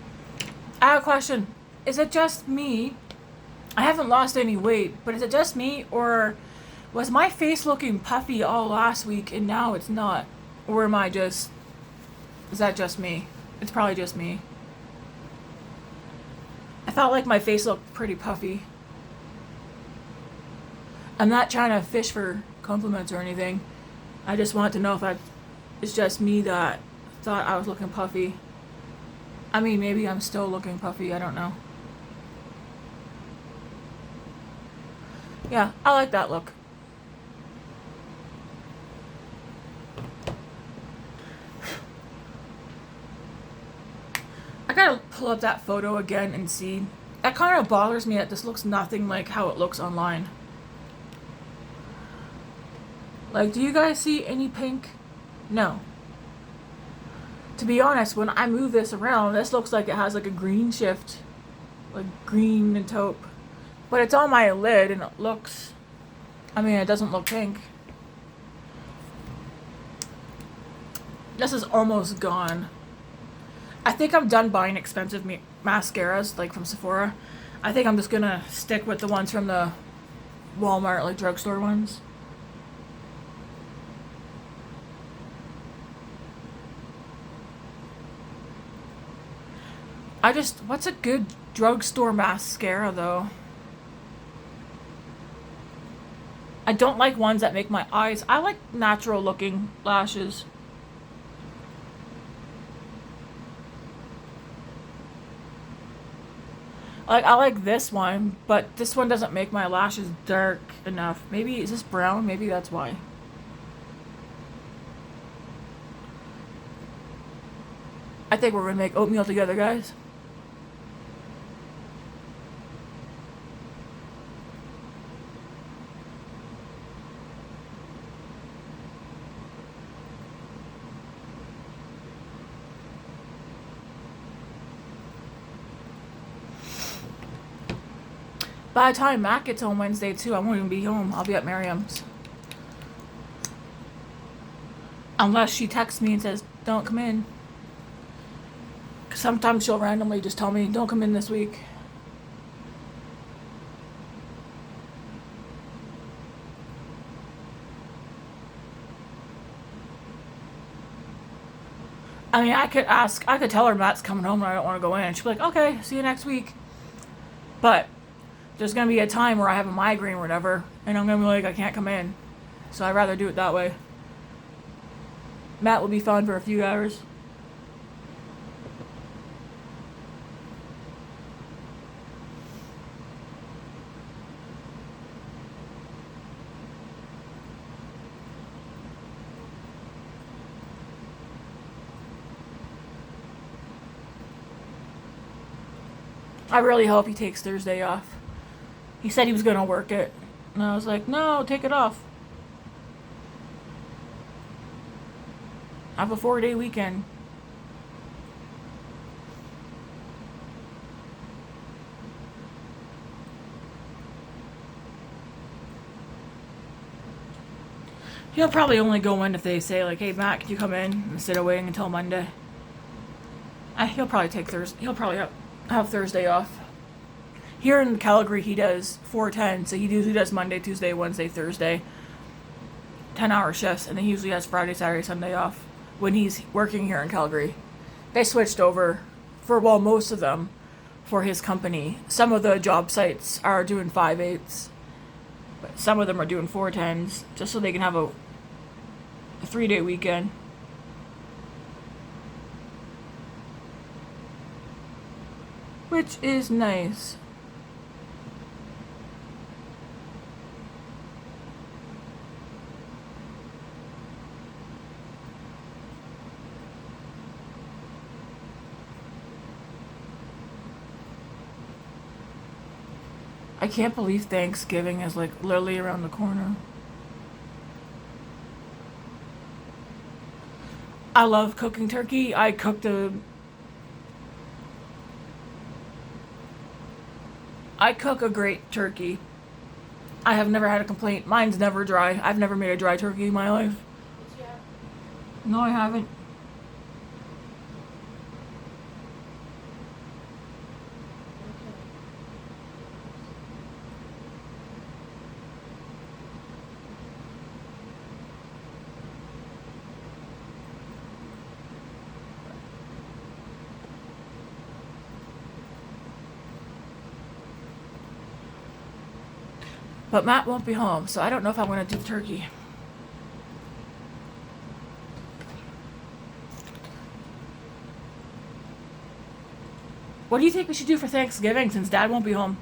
I have a question. Is it just me? I haven't lost any weight, but is it just me, or was my face looking puffy all last week and now it's not? Or am I just... Is that just me? It's probably just me. I felt like my face looked pretty puffy. I'm not trying to fish for compliments or anything. I just want to know if it's just me that thought I was looking puffy. I mean, maybe I'm still looking puffy. I don't know. Yeah, I like that look. I gotta pull up that photo again and see. That kind of bothers me that this looks nothing like how it looks online. Like, do you guys see any pink? No. To be honest, when I move this around, this looks like it has like a green shift. Like green and taupe. But it's on my lid and it looks... I mean, it doesn't look pink. This is almost gone. I think I'm done buying expensive mascaras, like from Sephora. I think I'm just gonna stick with the ones from the Walmart, like drugstore ones. What's a good drugstore mascara though? I don't like ones that make my eyes. I like natural looking lashes. I like this one, but this one doesn't make my lashes dark enough. Maybe, is this brown? Maybe that's why. I think we're gonna make oatmeal together, guys. By the time Matt gets home Wednesday too, I won't even be home. I'll be at Miriam's. Unless she texts me and says, don't come in. 'Cause sometimes she'll randomly just tell me, don't come in this week. I mean, I could tell her Matt's coming home and I don't want to go in. She'll be like, okay, see you next week. But there's going to be a time where I have a migraine or whatever, and I'm going to be like, I can't come in. So I'd rather do it that way. Matt will be fine for a few hours. I really hope he takes Thursday off. He said he was going to work it. And I was like, no, take it off. I have a 4-day weekend. He'll probably only go in if they say, like, hey, Matt, can you come in instead of waiting until Monday? He'll probably take Thursday. He'll probably have Thursday off. Here in Calgary, he does 4-10, so he usually does Monday, Tuesday, Wednesday, Thursday, 10-hour shifts, and then he usually has Friday, Saturday, Sunday off when he's working here in Calgary. They switched over most of them for his company. Some of the job sites are doing 5/8s, but some of them are doing 4-10s, just so they can have a 3-day weekend. Which is nice. I can't believe Thanksgiving is like literally around the corner. I love cooking turkey. I cook a great turkey. I have never had a complaint. Mine's never dry. I've never made a dry turkey in my life. No, I haven't. But Matt won't be home, so I don't know if I'm going to do the turkey. What do you think we should do for Thanksgiving since Dad won't be home?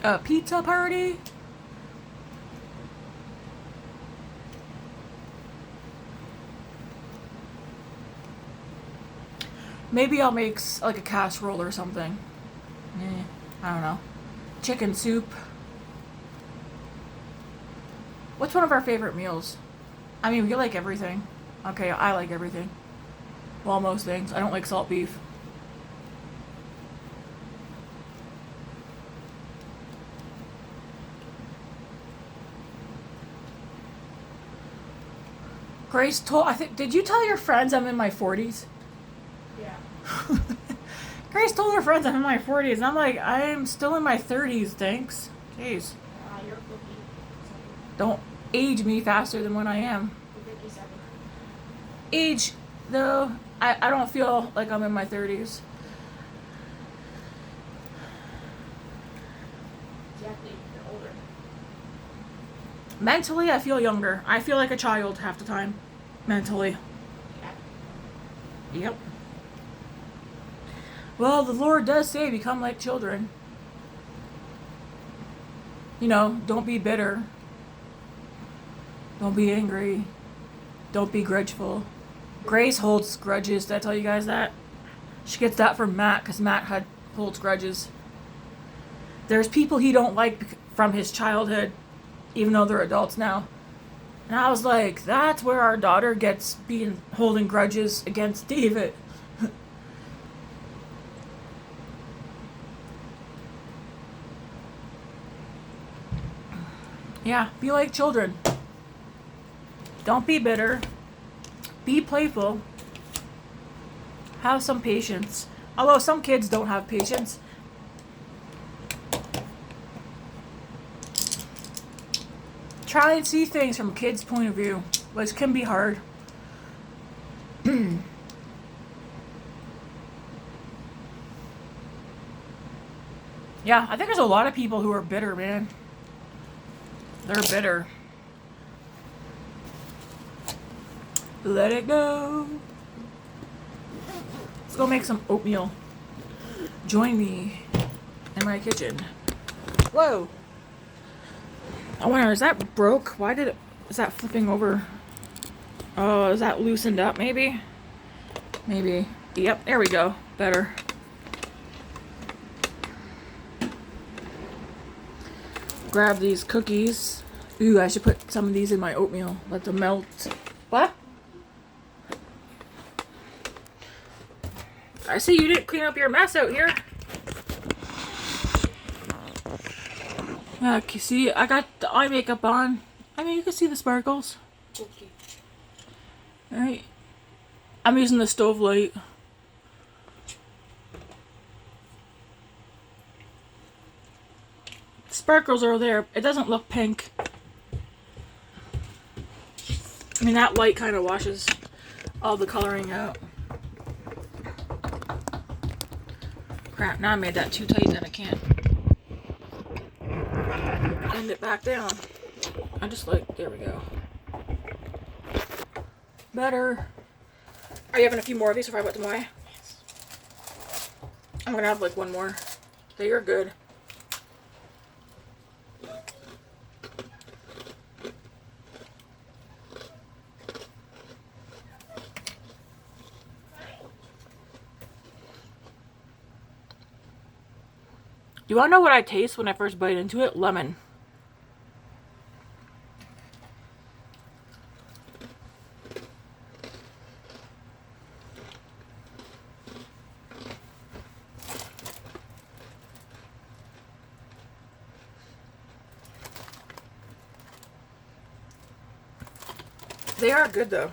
A pizza party? Maybe I'll make like a casserole or something. I don't know. Chicken soup. What's one of our favorite meals? I mean, we like everything. Okay, I like everything. Well, most things. I don't like salt beef. Grace told, I think, did you tell your friends I'm in my 40s? Yeah. Grace told her friends I'm in my 40s, and I'm like, I'm still in my 30s, thanks. Jeez. You're 50. Don't age me faster than when I am. You're 57. Age, though, I don't feel like I'm in my 30s. Exactly. You're older. Mentally, I feel younger. I feel like a child half the time. Mentally. Yeah. Yep. Well, the Lord does say become like children. You know, don't be bitter. Don't be angry. Don't be grudgeful. Grace holds grudges. Did I tell you guys that? She gets that from Matt because Matt holds grudges. There's people he don't like from his childhood, even though they're adults now. And I was like, that's where our daughter gets being holding grudges against David. Yeah, be like children. Don't be bitter. Be playful. Have some patience. Although some kids don't have patience. Try and see things from a kid's point of view, which can be hard. Yeah, I think there's a lot of people who are bitter, man. They're bitter. Let it go. Let's go make some oatmeal. Join me in my kitchen. Whoa. I wonder, is that broke? Why did it... Is that flipping over? Oh, is that loosened up maybe? Maybe. Yep, there we go. Better. Grab these cookies. Ooh, I should put some of these in my oatmeal. Let them melt. What? I see you didn't clean up your mess out here. Yeah, see, I got the eye makeup on. I mean, you can see the sparkles. Okay. Alright. I'm using the stove light. Sparkles are there. It doesn't look pink. I mean, that light kind of washes all the coloring out. Crap, now I made that too tight that I can't bend it back down. I just like, there we go. Better. Are you having a few more of these before I put them away? Yes. I'm gonna have like one more. Okay, you're good. You wanna know what I taste when I first bite into it? Lemon. They are good though.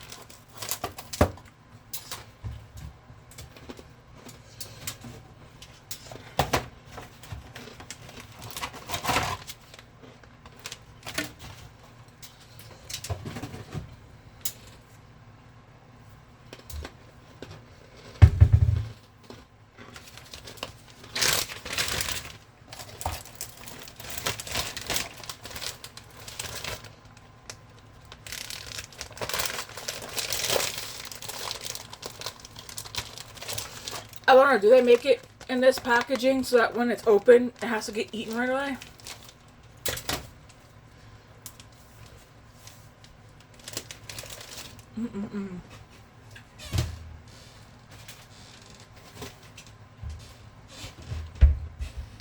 I wonder, do they make it in this packaging so that when it's open, it has to get eaten right away?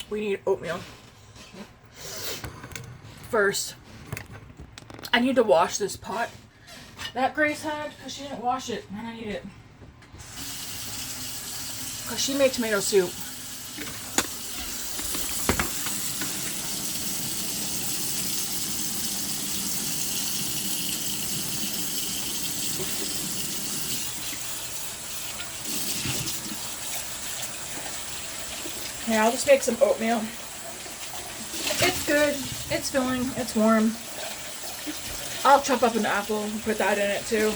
We need oatmeal. First, I need to wash this pot that Grace had because she didn't wash it, and I need it. Because she made tomato soup. Yeah, I'll just make some oatmeal. It's good. It's filling. It's warm. I'll chop up an apple and put that in it too,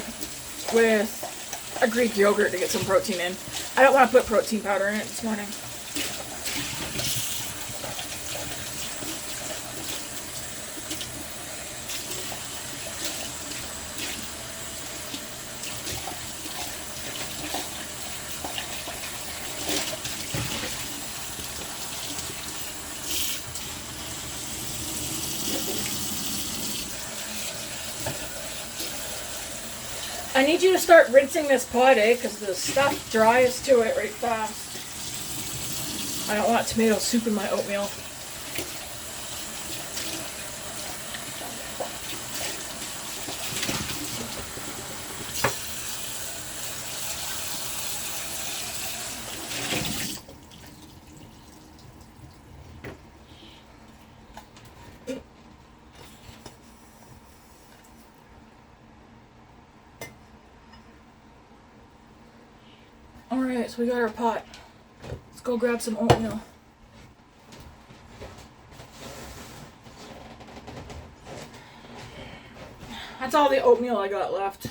with a Greek yogurt to get some protein in. I don't want to put protein powder in it this morning. I need you to start rinsing this pot, because the stuff dries to it right fast. I don't want tomato soup in my oatmeal. Alright, so we got our pot. Let's go grab some oatmeal. That's all the oatmeal I got left.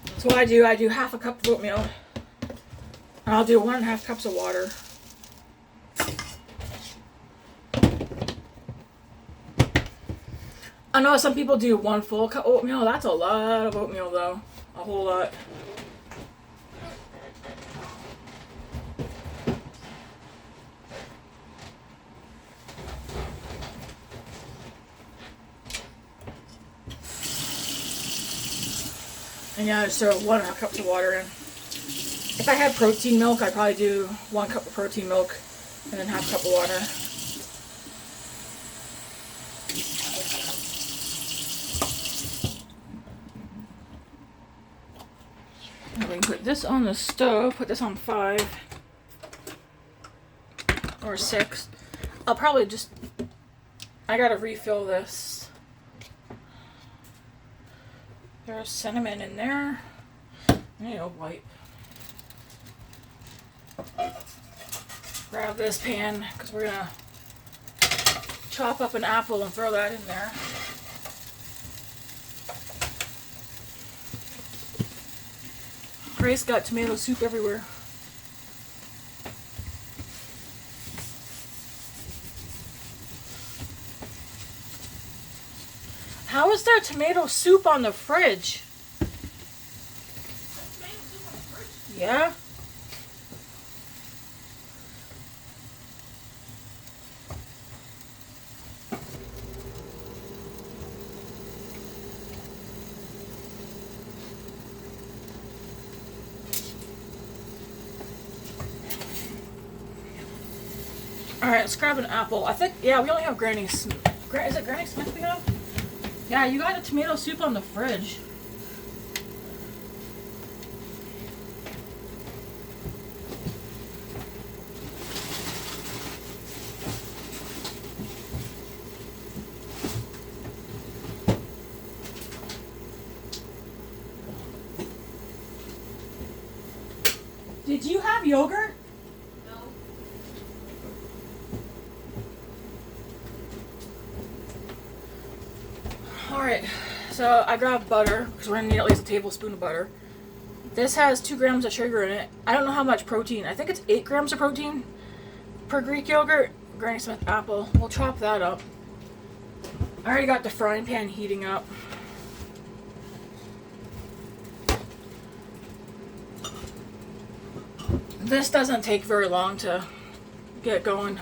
That's what I do. I do half a cup of oatmeal. And I'll do 1.5 cups of water. I know some people do 1 full cup oatmeal. That's a lot of oatmeal though. A whole lot. And yeah, just throw 1.5 cups of water in. If I had protein milk, I'd probably do 1 cup of protein milk and then 1/2 cup of water. And we can put this on the stove, put this on 5 or 6. I'll probably just, I gotta refill this. There's cinnamon in there. I need a wipe. Grab this pan because we're gonna chop up an apple and throw that in there. Grace got tomato soup everywhere. How is there tomato soup on the fridge? Tomato soup on the fridge? Yeah. Alright, let's grab an apple. I think, yeah, we only have Granny Smith. Is it Granny Smith we have? Yeah, you got a tomato soup on the fridge. Did you have yogurt? No. Alright, so I grabbed butter, because we're going to need at least a tablespoon of butter. This has 2 grams of sugar in it. I don't know how much protein. I think it's 8 grams of protein per Greek yogurt. Granny Smith apple. We'll chop that up. I already got the frying pan heating up. This doesn't take very long to get going.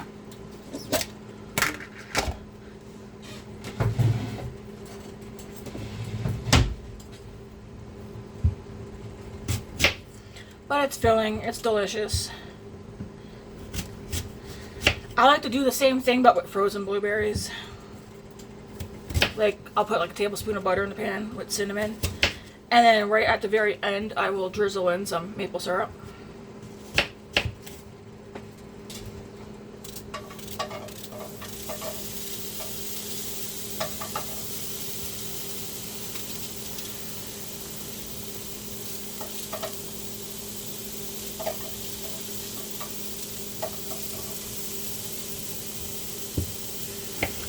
But it's filling. It's delicious. I like to do the same thing but with frozen blueberries. Like, I'll put like a tablespoon of butter in the pan with cinnamon. And then right at the very end, I will drizzle in some maple syrup.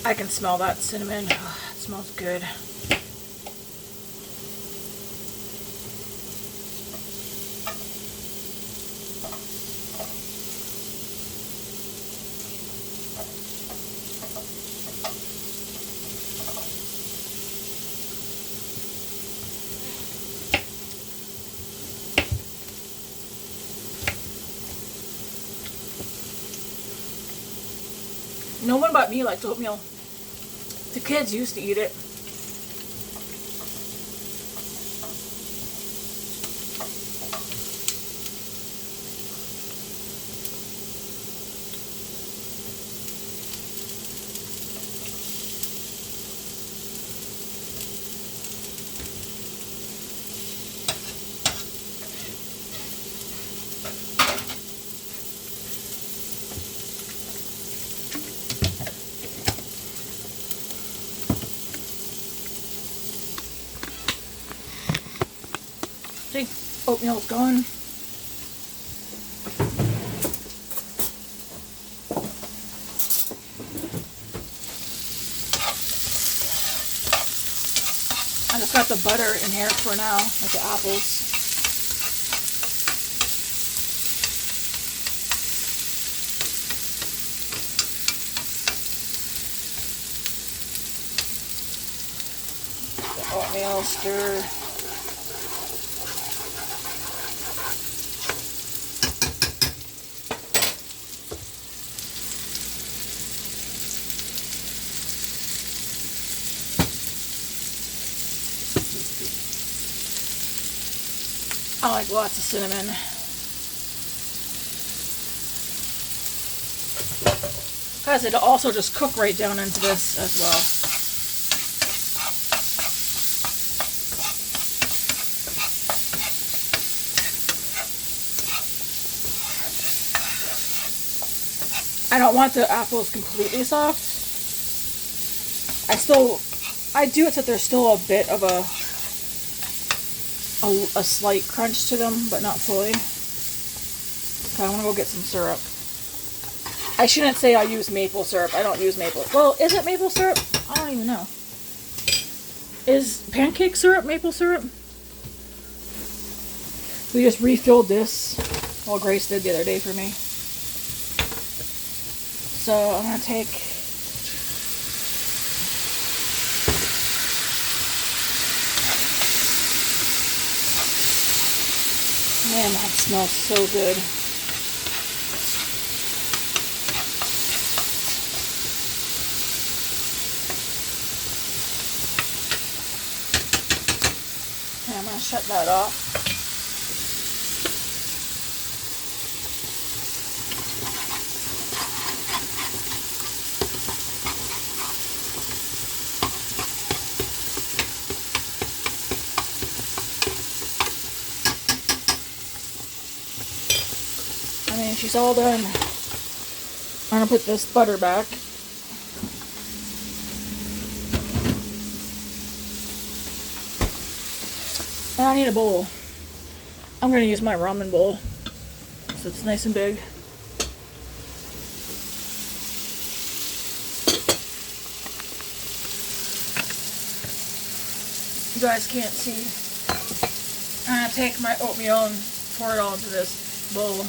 I can smell that cinnamon. Oh, it smells good. No one but me likes oatmeal. The kids used to eat it. See, oatmeal's gone. I just got the butter in here for now, with the apples. The oatmeal stir. I like lots of cinnamon. Because it'll also just cook right down into this as well. I don't want the apples completely soft. I do it so there's still a bit of a slight crunch to them, but not fully. Okay, I'm gonna go get some syrup. I shouldn't say I use maple syrup. I don't use maple. Well, is it maple syrup? I don't even know. Is pancake syrup maple syrup? We just refilled this. Well, Grace did the other day for me. So I'm gonna take man, that smells so good. Okay, I'm gonna shut that off. She's all done. I'm gonna put this butter back. And I need a bowl. I'm gonna use my ramen bowl, so it's nice and big. You guys can't see. I'm gonna take my oatmeal and pour it all into this bowl.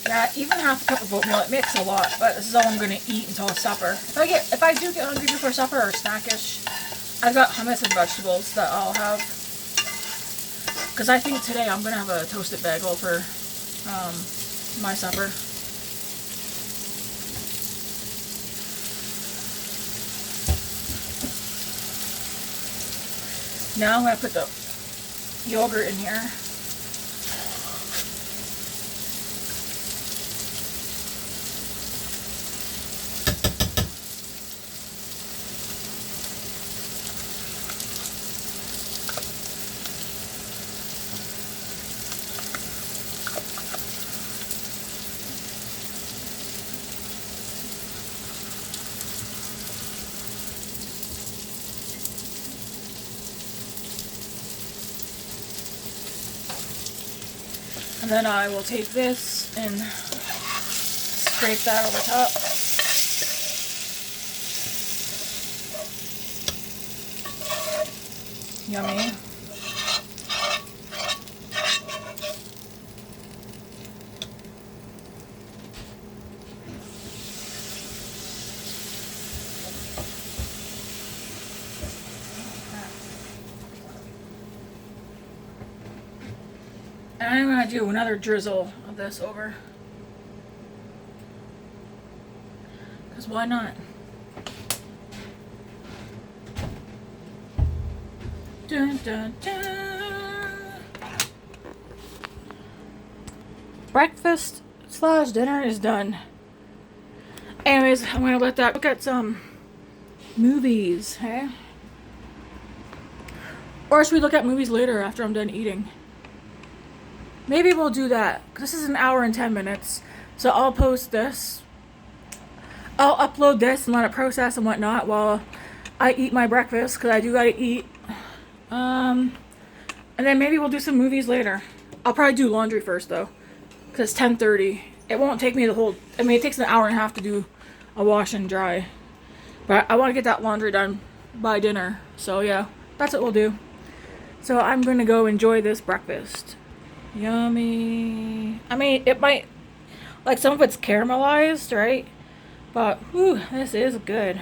Yeah, even half a cup of oatmeal, it makes a lot, but this is all I'm going to eat until supper. If I do get hungry before supper or snackish, I've got hummus and vegetables that I'll have. Because I think today I'm going to have a toasted bagel for my supper. Now I'm going to put the yogurt in here. then I will take this and scrape that over top. Yummy. And I'm going to do another drizzle of this over. Because why not? Dun, dun, dun. Breakfast / dinner is done. Anyways, I'm going to let that look at some movies, hey? Or should we look at movies later after I'm done eating? Maybe we'll do that. This is an hour and 10 minutes. So I'll post this. I'll upload this and let it process and whatnot while I eat my breakfast. Because I do gotta eat. And then maybe we'll do some movies later. I'll probably do laundry first though. Because it's 10:30. It won't take me the whole... I mean, it takes an hour and a half to do a wash and dry. But I want to get that laundry done by dinner. So yeah, that's what we'll do. So I'm going to go enjoy this breakfast. Yummy. I mean, it might, like, some of it's caramelized, right? But, whew, this is good.